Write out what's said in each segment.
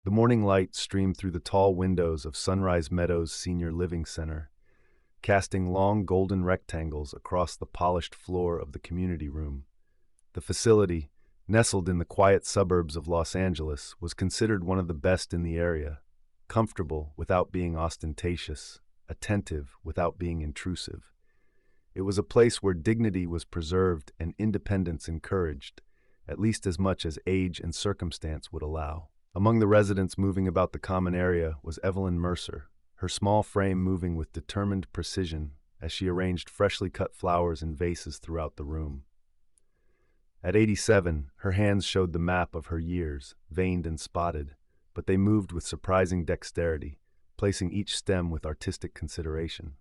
The morning light streamed through the tall windows of Sunrise Meadows Senior Living Center, casting long golden rectangles across the polished floor of the community room. The facility, nestled in the quiet suburbs of Los Angeles, was considered one of the best in the area, comfortable without being ostentatious, attentive without being intrusive. It was a place where dignity was preserved and independence encouraged, at least as much as age and circumstance would allow. Among the residents moving about the common area was Evelyn Mercer, her small frame moving with determined precision as she arranged freshly cut flowers in vases throughout the room. At 87, her hands showed the map of her years, veined and spotted, but they moved with surprising dexterity, placing each stem with artistic consideration.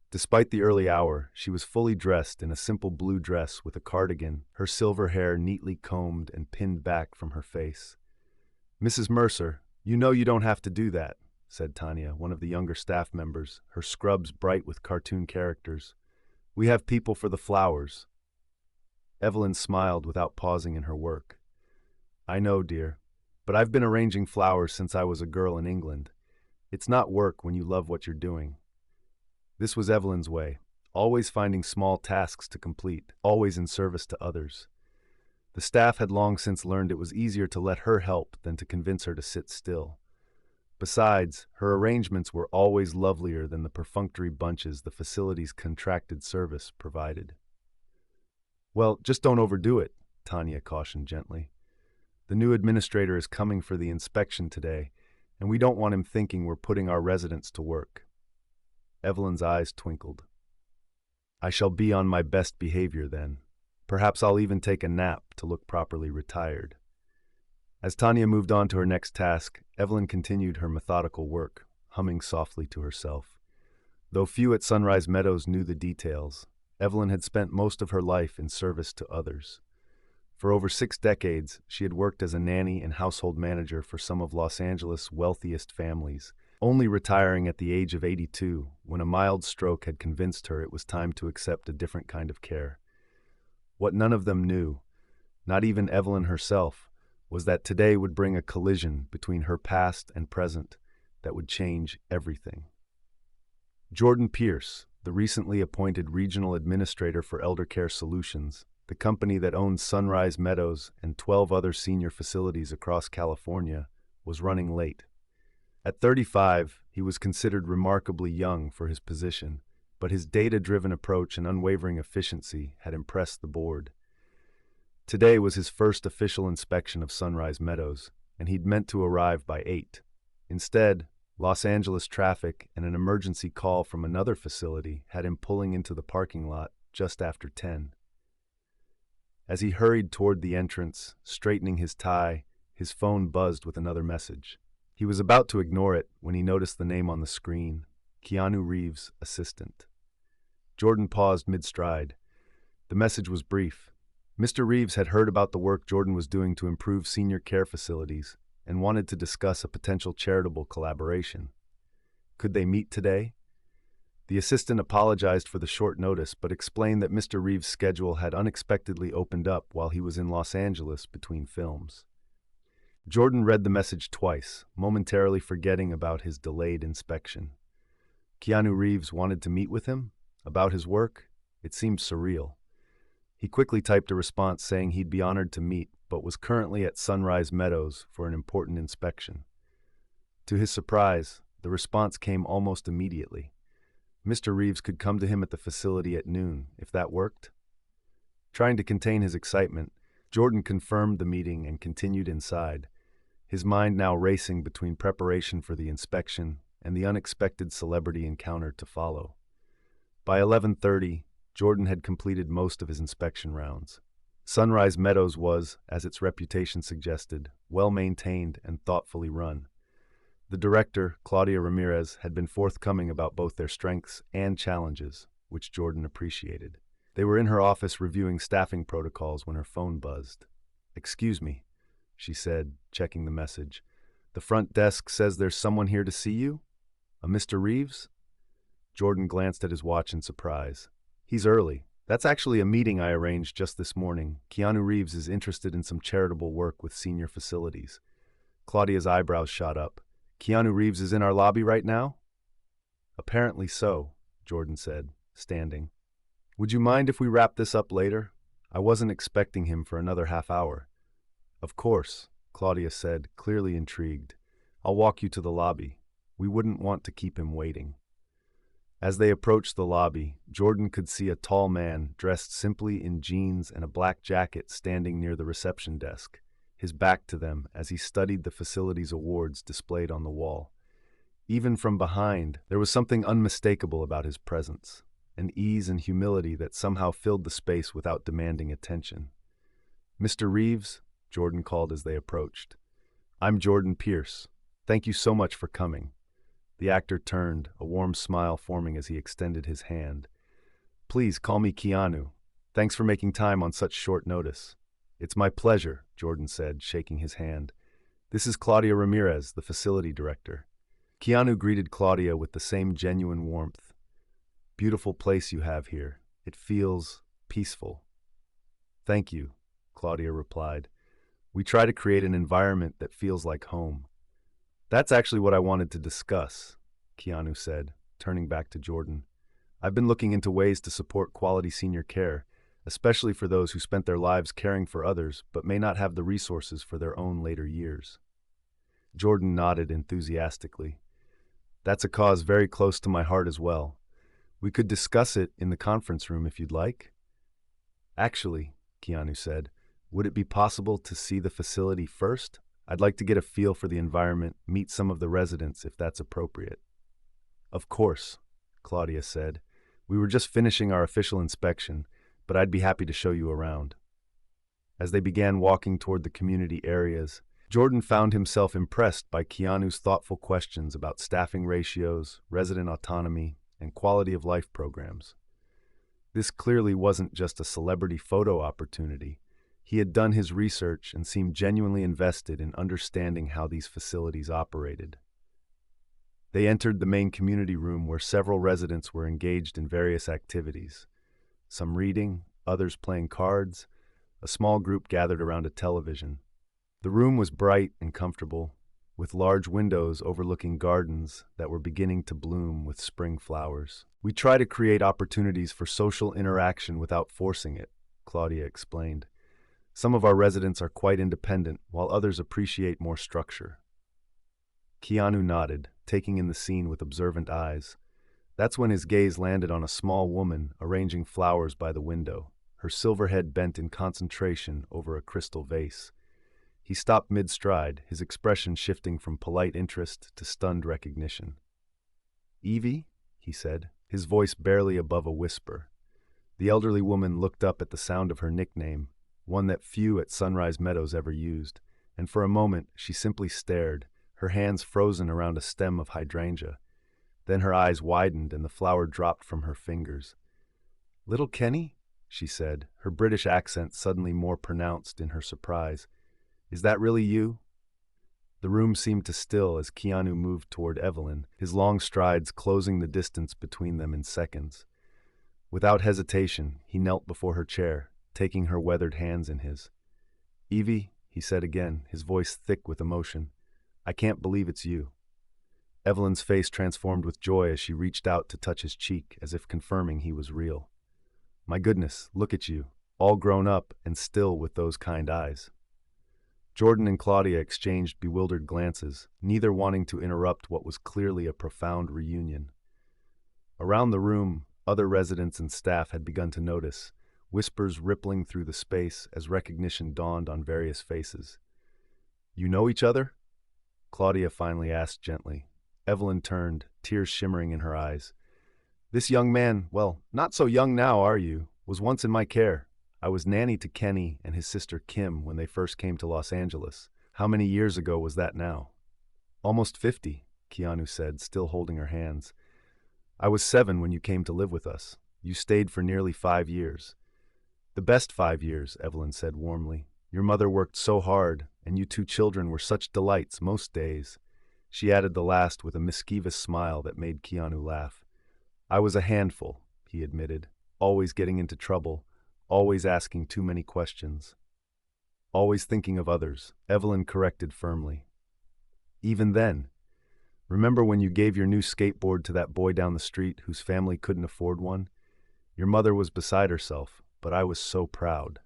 Despite the early hour, she was fully dressed in a simple blue dress with a cardigan, her silver hair neatly combed and pinned back from her face. "Mrs. Mercer, you know you don't have to do that," said Tanya, one of the younger staff members, her scrubs bright with cartoon characters. "We have people for the flowers." Evelyn smiled without pausing in her work. "I know, dear, but I've been arranging flowers since I was a girl in England. It's not work when you love what you're doing." This was Evelyn's way, always finding small tasks to complete, always in service to others. The staff had long since learned it was easier to let her help than to convince her to sit still. Besides, her arrangements were always lovelier than the perfunctory bunches the facility's contracted service provided. "Well, just don't overdo it," Tanya cautioned gently. "The new administrator is coming for the inspection today, and we don't want him thinking we're putting our residents to work." Evelyn's eyes twinkled. "I shall be on my best behavior then. Perhaps I'll even take a nap to look properly retired." As Tanya moved on to her next task, Evelyn continued her methodical work, humming softly to herself. Though few at Sunrise Meadows knew the details, Evelyn had spent most of her life in service to others. For over 6 decades, she had worked as a nanny and household manager for some of Los Angeles' wealthiest families, only retiring at the age of 82 when a mild stroke had convinced her it was time to accept a different kind of care. What none of them knew, not even Evelyn herself, was that today would bring a collision between her past and present that would change everything. Jordan Pierce, the recently appointed regional administrator for Elder Care Solutions, the company that owns Sunrise Meadows and 12 other senior facilities across California, was running late. At 35, he was considered remarkably young for his position, but his data-driven approach and unwavering efficiency had impressed the board. Today was his first official inspection of Sunrise Meadows, and he'd meant to arrive by 8. Instead, Los Angeles traffic and an emergency call from another facility had him pulling into the parking lot just after 10. As he hurried toward the entrance, straightening his tie, his phone buzzed with another message. He was about to ignore it when he noticed the name on the screen, Keanu Reeves, assistant. Jordan paused mid-stride. The message was brief. Mr. Reeves had heard about the work Jordan was doing to improve senior care facilities and wanted to discuss a potential charitable collaboration. Could they meet today? The assistant apologized for the short notice but explained that Mr. Reeves' schedule had unexpectedly opened up while he was in Los Angeles between films. Jordan read the message twice, momentarily forgetting about his delayed inspection. Keanu Reeves wanted to meet with him? About his work? It seemed surreal. He quickly typed a response saying he'd be honored to meet, but was currently at Sunrise Meadows for an important inspection. To his surprise, the response came almost immediately. Mr. Reeves could come to him at the facility at noon, if that worked. Trying to contain his excitement, Jordan confirmed the meeting and continued inside, his mind now racing between preparation for the inspection and the unexpected celebrity encounter to follow. By 11:30, Jordan had completed most of his inspection rounds. Sunrise Meadows was, as its reputation suggested, well-maintained and thoughtfully run. The director, Claudia Ramirez, had been forthcoming about both their strengths and challenges, which Jordan appreciated. They were in her office reviewing staffing protocols when her phone buzzed. "Excuse me," she said, checking the message. "The front desk says there's someone here to see you? A Mr. Reeves?" Jordan glanced at his watch in surprise. "He's early. That's actually a meeting I arranged just this morning. Keanu Reeves is interested in some charitable work with senior facilities." Claudia's eyebrows shot up. Keanu Reeves is in our lobby right now? Apparently so, Jordan said, standing. Would you mind if we wrap this up later? I wasn't expecting him for another half hour. Of course, Claudia said, clearly intrigued. I'll walk you to the lobby. We wouldn't want to keep him waiting. As they approached the lobby, Jordan could see a tall man dressed simply in jeans and a black jacket standing near the reception desk, his back to them as he studied the facility's awards displayed on the wall. Even from behind, there was something unmistakable about his presence, an ease and humility that somehow filled the space without demanding attention. Mr. Reeves, Jordan called as they approached. I'm Jordan Pierce. Thank you so much for coming. The actor turned, a warm smile forming as he extended his hand. Please call me Keanu. Thanks for making time on such short notice. It's my pleasure, Jordan said, shaking his hand. This is Claudia Ramirez, the facility director. Keanu greeted Claudia with the same genuine warmth. Beautiful place you have here. It feels peaceful. Thank you, Claudia replied. We try to create an environment that feels like home. That's actually what I wanted to discuss, Keanu said, turning back to Jordan. I've been looking into ways to support quality senior care, especially for those who spent their lives caring for others but may not have the resources for their own later years. Jordan nodded enthusiastically. That's a cause very close to my heart as well. We could discuss it in the conference room if you'd like. Actually, Keanu said, would it be possible to see the facility first? I'd like to get a feel for the environment, meet some of the residents if that's appropriate. Of course, Claudia said. We were just finishing our official inspection, but I'd be happy to show you around. As they began walking toward the community areas, Jordan found himself impressed by Keanu's thoughtful questions about staffing ratios, resident autonomy, and quality of life programs. This clearly wasn't just a celebrity photo opportunity. He had done his research and seemed genuinely invested in understanding how these facilities operated. They entered the main community room where several residents were engaged in various activities. Some reading, others playing cards, a small group gathered around a television. The room was bright and comfortable, with large windows overlooking gardens that were beginning to bloom with spring flowers. We try to create opportunities for social interaction without forcing it, Claudia explained. Some of our residents are quite independent, while others appreciate more structure. Keanu nodded, taking in the scene with observant eyes. That's when his gaze landed on a small woman arranging flowers by the window, her silver head bent in concentration over a crystal vase. He stopped mid-stride, his expression shifting from polite interest to stunned recognition. Evie? He said, his voice barely above a whisper. The elderly woman looked up at the sound of her nickname, one that few at Sunrise Meadows ever used, and for a moment she simply stared, her hands frozen around a stem of hydrangea. Then her eyes widened and the flower dropped from her fingers. Little Kenny? She said, her British accent suddenly more pronounced in her surprise. Is that really you? The room seemed to still as Keanu moved toward Evelyn, his long strides closing the distance between them in seconds. Without hesitation, he knelt before her chair, taking her weathered hands in his. Evie, he said again, his voice thick with emotion, I can't believe it's you. Evelyn's face transformed with joy as she reached out to touch his cheek, as if confirming he was real. My goodness, look at you, all grown up and still with those kind eyes. Jordan and Claudia exchanged bewildered glances, neither wanting to interrupt what was clearly a profound reunion. Around the room, other residents and staff had begun to notice, whispers rippling through the space as recognition dawned on various faces. You know each other? Claudia finally asked gently. Evelyn turned, tears shimmering in her eyes. This young man, well, not so young now, are you, was once in my care. I was nanny to Kenny and his sister Kim when they first came to Los Angeles. How many years ago was that now? Almost 50, Keanu said, still holding her hands. I was 7 when you came to live with us. You stayed for nearly 5 years. The best 5 years, Evelyn said warmly. Your mother worked so hard, and you 2 children were such delights most days. She added the last with a mischievous smile that made Keanu laugh. I was a handful, he admitted, always getting into trouble, always asking too many questions. Always thinking of others, Evelyn corrected firmly. Even then, remember when you gave your new skateboard to that boy down the street whose family couldn't afford one? Your mother was beside herself, but I was so proud.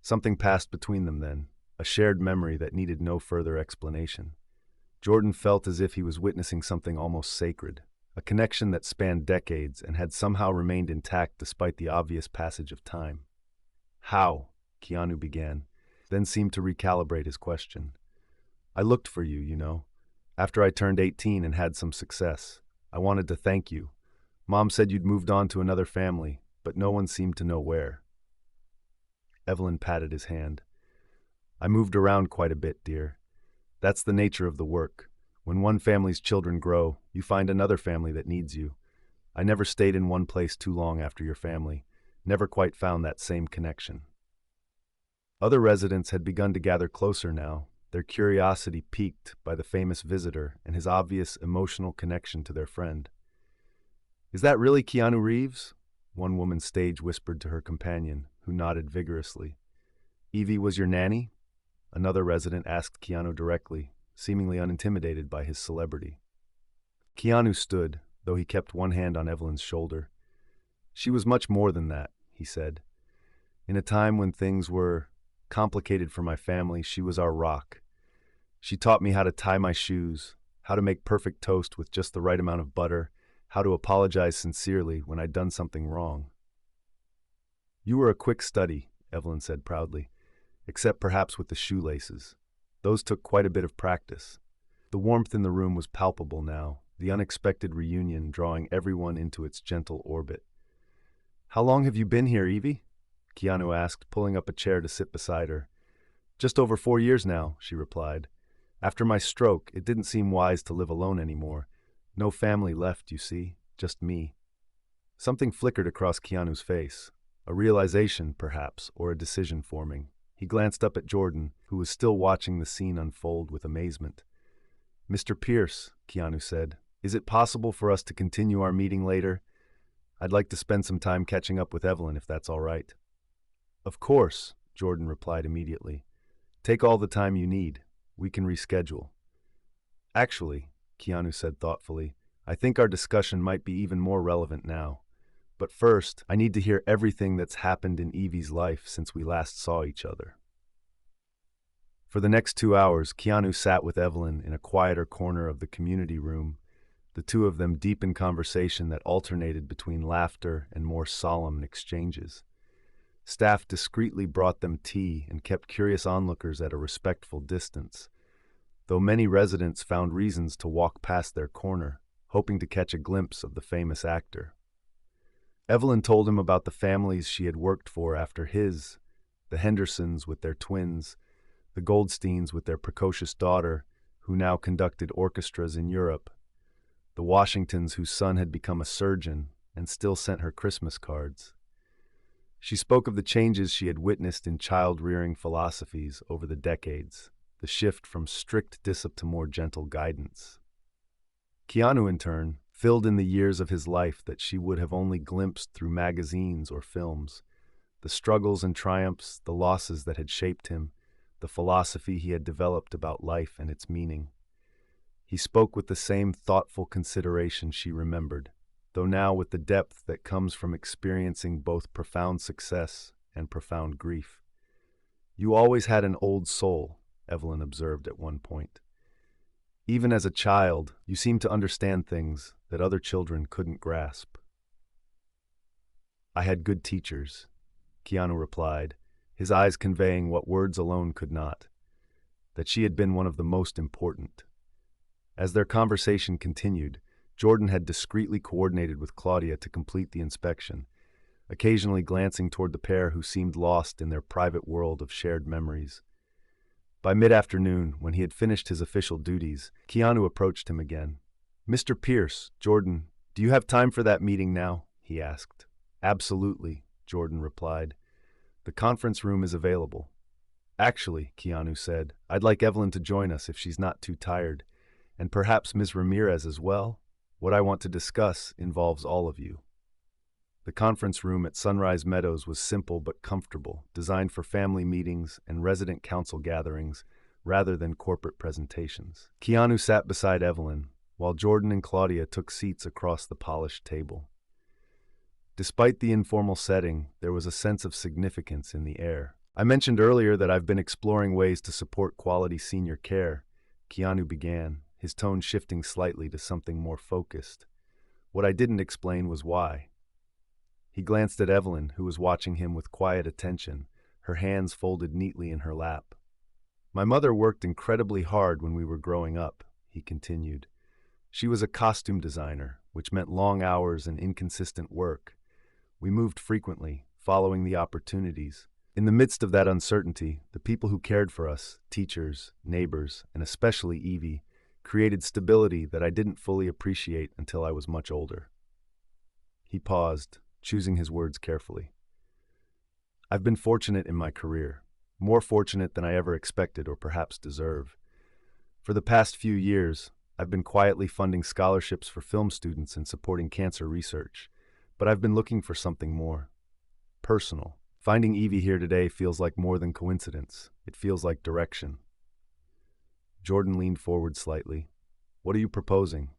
Something passed between them then, a shared memory that needed no further explanation. Jordan felt as if he was witnessing something almost sacred, a connection that spanned decades and had somehow remained intact despite the obvious passage of time. How? Keanu began, then seemed to recalibrate his question. I looked for you, after I turned 18 and had some success. I wanted to thank you. Mom said you'd moved on to another family, but no one seemed to know where. Evelyn patted his hand. I moved around quite a bit, dear. That's the nature of the work. When one family's children grow, you find another family that needs you. I never stayed in one place too long after your family, never quite found that same connection. Other residents had begun to gather closer now, their curiosity piqued by the famous visitor and his obvious emotional connection to their friend. Is that really Keanu Reeves? One woman stage whispered to her companion, who nodded vigorously. Evie was your nanny? Another resident asked Keanu directly, seemingly unintimidated by his celebrity. Keanu stood, though he kept one hand on Evelyn's shoulder. She was much more than that, he said. In a time when things were complicated for my family, she was our rock. She taught me how to tie my shoes, how to make perfect toast with just the right amount of butter, how to apologize sincerely when I'd done something wrong. You were a quick study, Evelyn said proudly, except perhaps with the shoelaces. Those took quite a bit of practice. The warmth in the room was palpable now, the unexpected reunion drawing everyone into its gentle orbit. How long have you been here, Evie? Keanu asked, pulling up a chair to sit beside her. Just over 4 years now, she replied. After my stroke, it didn't seem wise to live alone anymore. No family left, you see, just me. Something flickered across Keanu's face, a realization, perhaps, or a decision forming. He glanced up at Jordan, who was still watching the scene unfold with amazement. Mr. Pierce, Keanu said, is it possible for us to continue our meeting later? I'd like to spend some time catching up with Evelyn if that's all right. Of course, Jordan replied immediately. Take all the time you need. We can reschedule. Actually, Keanu said thoughtfully, I think our discussion might be even more relevant now. But first, I need to hear everything that's happened in Evie's life since we last saw each other. For the next 2 hours, Keanu sat with Evelyn in a quieter corner of the community room, the two of them deep in conversation that alternated between laughter and more solemn exchanges. Staff discreetly brought them tea and kept curious onlookers at a respectful distance, though many residents found reasons to walk past their corner, hoping to catch a glimpse of the famous actor. Evelyn told him about the families she had worked for after his, the Hendersons with their twins, the Goldsteins with their precocious daughter, who now conducted orchestras in Europe, the Washingtons whose son had become a surgeon and still sent her Christmas cards. She spoke of the changes she had witnessed in child-rearing philosophies over the decades, the shift from strict discipline to more gentle guidance. Keanu, in turn, filled in the years of his life that she would have only glimpsed through magazines or films, the struggles and triumphs, the losses that had shaped him, the philosophy he had developed about life and its meaning. He spoke with the same thoughtful consideration she remembered, though now with the depth that comes from experiencing both profound success and profound grief. You always had an old soul, Evelyn observed at one point. Even as a child, you seemed to understand things that other children couldn't grasp. I had good teachers, Keanu replied, his eyes conveying what words alone could not, that she had been one of the most important. As their conversation continued, Jordan had discreetly coordinated with Claudia to complete the inspection, occasionally glancing toward the pair who seemed lost in their private world of shared memories. By mid-afternoon, when he had finished his official duties, Keanu approached him again. Mr. Pierce, Jordan, do you have time for that meeting now? He asked. Absolutely, Jordan replied. The conference room is available. Actually, Keanu said, I'd like Evelyn to join us if she's not too tired, and perhaps Ms. Ramirez as well. What I want to discuss involves all of you. The conference room at Sunrise Meadows was simple but comfortable, designed for family meetings and resident council gatherings, rather than corporate presentations. Keanu sat beside Evelyn, while Jordan and Claudia took seats across the polished table. Despite the informal setting, there was a sense of significance in the air. I mentioned earlier that I've been exploring ways to support quality senior care, Keanu began, his tone shifting slightly to something more focused. What I didn't explain was why. He glanced at Evelyn, who was watching him with quiet attention, her hands folded neatly in her lap. My mother worked incredibly hard when we were growing up, he continued. She was a costume designer, which meant long hours and inconsistent work. We moved frequently, following the opportunities. In the midst of that uncertainty, the people who cared for us, teachers, neighbors, and especially Evie, created stability that I didn't fully appreciate until I was much older. He paused, choosing his words carefully. I've been fortunate in my career, more fortunate than I ever expected or perhaps deserve. For the past few years, I've been quietly funding scholarships for film students and supporting cancer research, but I've been looking for something more personal. Finding Evie here today feels like more than coincidence. It feels like direction. Jordan leaned forward slightly. What are you proposing?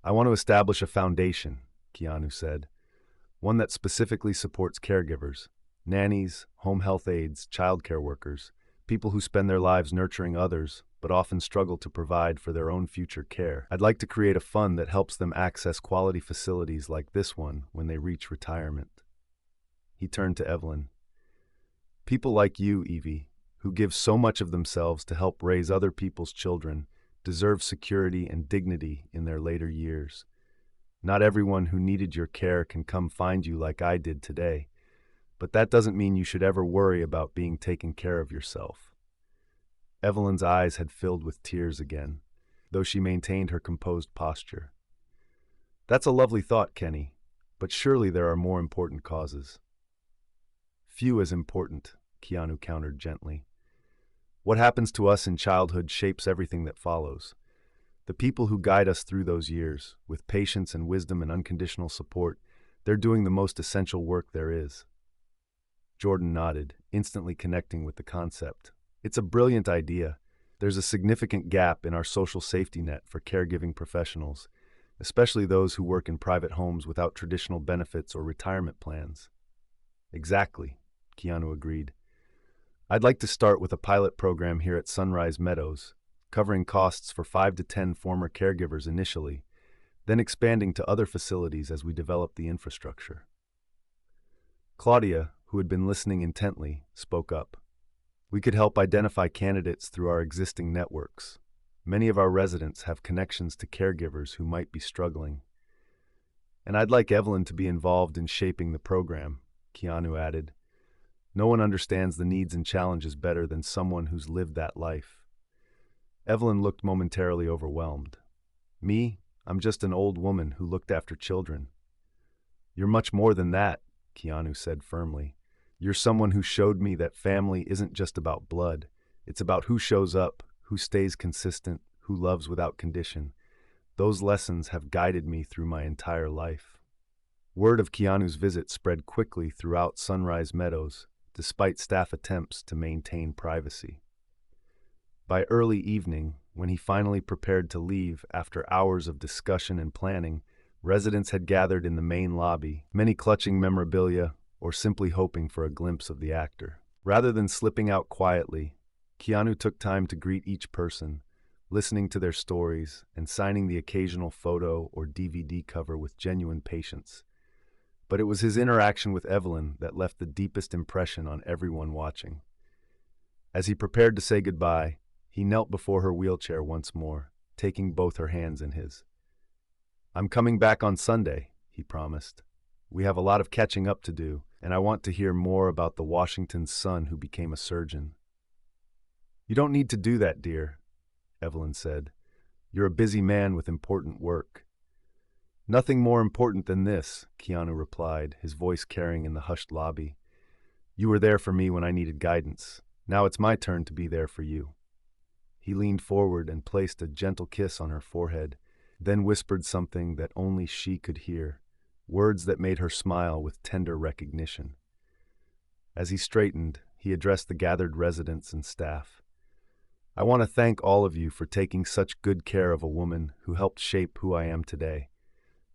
I want to establish a foundation, Keanu said. One that specifically supports caregivers, nannies, home health aides, childcare workers, people who spend their lives nurturing others, but often struggle to provide for their own future care. I'd like to create a fund that helps them access quality facilities like this one when they reach retirement. He turned to Evelyn. People like you, Evie, who give so much of themselves to help raise other people's children, deserve security and dignity in their later years. Not everyone who needed your care can come find you like I did today, but that doesn't mean you should ever worry about being taken care of yourself. Evelyn's eyes had filled with tears again, though she maintained her composed posture. That's a lovely thought, Kenny, but surely there are more important causes. Few as important, Keanu countered gently. What happens to us in childhood shapes everything that follows. The people who guide us through those years, with patience and wisdom and unconditional support, they're doing the most essential work there is. Jordan nodded, instantly connecting with the concept. It's a brilliant idea. There's a significant gap in our social safety net for caregiving professionals, especially those who work in private homes without traditional benefits or retirement plans. Exactly, Keanu agreed. I'd like to start with a pilot program here at Sunrise Meadows, covering costs for 5 to 10 former caregivers initially, then expanding to other facilities as we develop the infrastructure. Claudia, who had been listening intently, spoke up. We could help identify candidates through our existing networks. Many of our residents have connections to caregivers who might be struggling. And I'd like Evelyn to be involved in shaping the program, Keanu added. No one understands the needs and challenges better than someone who's lived that life. Evelyn looked momentarily overwhelmed. Me? I'm just an old woman who looked after children. You're much more than that, Keanu said firmly. You're someone who showed me that family isn't just about blood. It's about who shows up, who stays consistent, who loves without condition. Those lessons have guided me through my entire life. Word of Keanu's visit spread quickly throughout Sunrise Meadows, despite staff attempts to maintain privacy. By early evening, when he finally prepared to leave after hours of discussion and planning, residents had gathered in the main lobby, many clutching memorabilia or simply hoping for a glimpse of the actor. Rather than slipping out quietly, Keanu took time to greet each person, listening to their stories and signing the occasional photo or DVD cover with genuine patience. But it was his interaction with Evelyn that left the deepest impression on everyone watching. As he prepared to say goodbye, he knelt before her wheelchair once more, taking both her hands in his. I'm coming back on Sunday, he promised. We have a lot of catching up to do, and I want to hear more about the Washington's son who became a surgeon. You don't need to do that, dear, Evelyn said. You're a busy man with important work. Nothing more important than this, Keanu replied, his voice carrying in the hushed lobby. You were there for me when I needed guidance. Now it's my turn to be there for you. He leaned forward and placed a gentle kiss on her forehead, then whispered something that only she could hear, words that made her smile with tender recognition. As he straightened, he addressed the gathered residents and staff. I want to thank all of you for taking such good care of a woman who helped shape who I am today.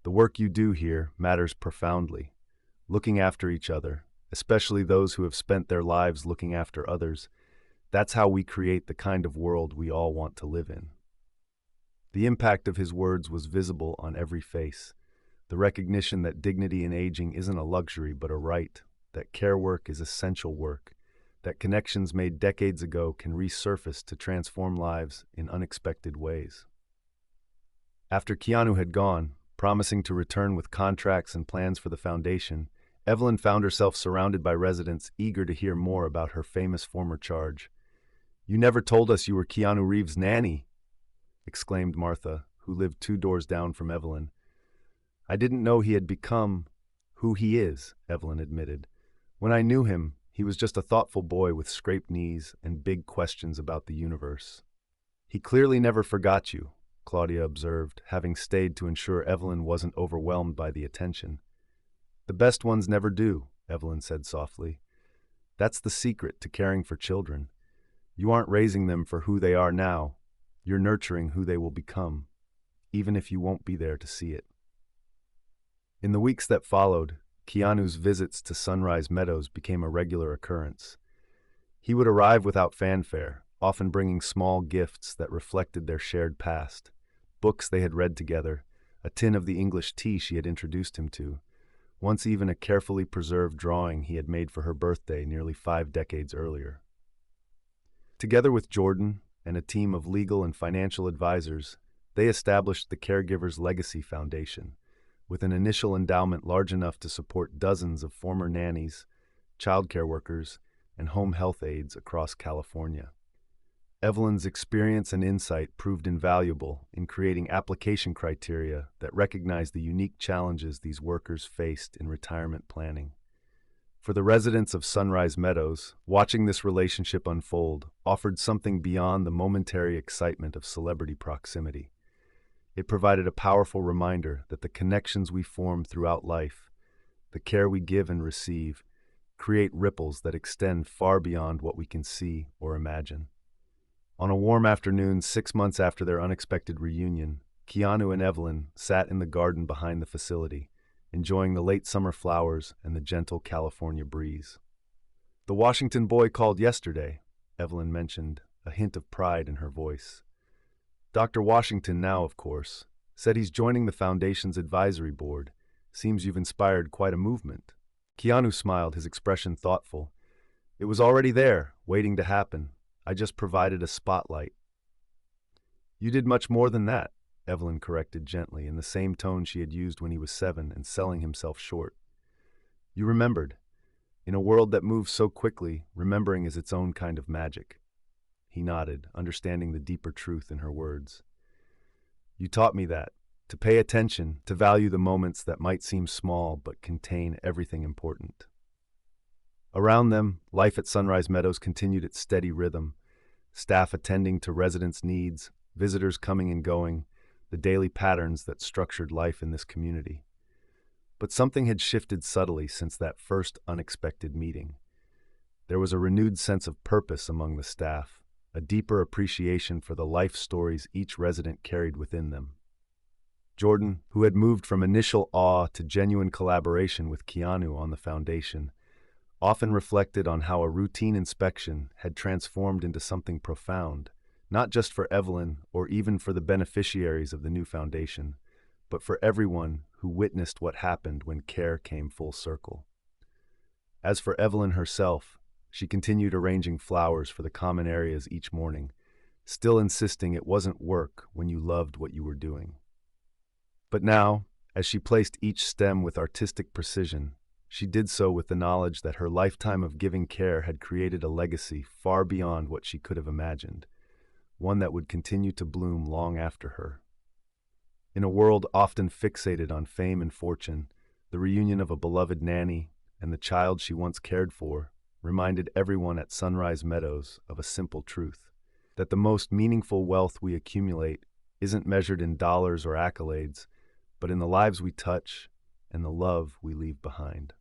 The work you do here matters profoundly. Looking after each other, especially those who have spent their lives looking after others, that's how we create the kind of world we all want to live in. The impact of his words was visible on every face. The recognition that dignity in aging isn't a luxury but a right, that care work is essential work, that connections made decades ago can resurface to transform lives in unexpected ways. After Keanu had gone, promising to return with contracts and plans for the foundation, Evelyn found herself surrounded by residents eager to hear more about her famous former charge. "You never told us you were Keanu Reeves' nanny," exclaimed Martha, who lived 2 doors down from Evelyn. "I didn't know he had become who he is," Evelyn admitted. "When I knew him, he was just a thoughtful boy with scraped knees and big questions about the universe." "He clearly never forgot you," Claudia observed, having stayed to ensure Evelyn wasn't overwhelmed by the attention. "The best ones never do," Evelyn said softly. "That's the secret to caring for children. You aren't raising them for who they are now. You're nurturing who they will become, even if you won't be there to see it." In the weeks that followed, Keanu's visits to Sunrise Meadows became a regular occurrence. He would arrive without fanfare, often bringing small gifts that reflected their shared past, books they had read together, a tin of the English tea she had introduced him to, once even a carefully preserved drawing he had made for her birthday nearly 5 decades earlier. Together with Jordan and a team of legal and financial advisors, they established the Caregivers Legacy Foundation, with an initial endowment large enough to support dozens of former nannies, childcare workers, and home health aides across California. Evelyn's experience and insight proved invaluable in creating application criteria that recognized the unique challenges these workers faced in retirement planning. For the residents of Sunrise Meadows, watching this relationship unfold offered something beyond the momentary excitement of celebrity proximity. It provided a powerful reminder that the connections we form throughout life, the care we give and receive, create ripples that extend far beyond what we can see or imagine. On a warm afternoon 6 months after their unexpected reunion, Keanu and Evelyn sat in the garden behind the facility, enjoying the late summer flowers and the gentle California breeze. "The Washington boy called yesterday," Evelyn mentioned, a hint of pride in her voice. "Dr. Washington now, of course, said he's joining the Foundation's advisory board. Seems you've inspired quite a movement." Keanu smiled, his expression thoughtful. "It was already there, waiting to happen. I just provided a spotlight." "You did much more than that," Evelyn corrected gently, in the same tone she had used when he was 7 and selling himself short. "You remembered. In a world that moves so quickly, remembering is its own kind of magic." He nodded, understanding the deeper truth in her words. "You taught me that, to pay attention, to value the moments that might seem small but contain everything important." Around them, life at Sunrise Meadows continued its steady rhythm, staff attending to residents' needs, visitors coming and going, the daily patterns that structured life in this community. But something had shifted subtly since that first unexpected meeting. There was a renewed sense of purpose among the staff, a deeper appreciation for the life stories each resident carried within them. Jordan, who had moved from initial awe to genuine collaboration with Keanu on the foundation, often reflected on how a routine inspection had transformed into something profound, not just for Evelyn or even for the beneficiaries of the new foundation, but for everyone who witnessed what happened when care came full circle. As for Evelyn herself, she continued arranging flowers for the common areas each morning, still insisting it wasn't work when you loved what you were doing. But now, as she placed each stem with artistic precision, she did so with the knowledge that her lifetime of giving care had created a legacy far beyond what she could have imagined, one that would continue to bloom long after her. In a world often fixated on fame and fortune, the reunion of a beloved nanny and the child she once cared for reminded everyone at Sunrise Meadows of a simple truth, that the most meaningful wealth we accumulate isn't measured in dollars or accolades, but in the lives we touch and the love we leave behind.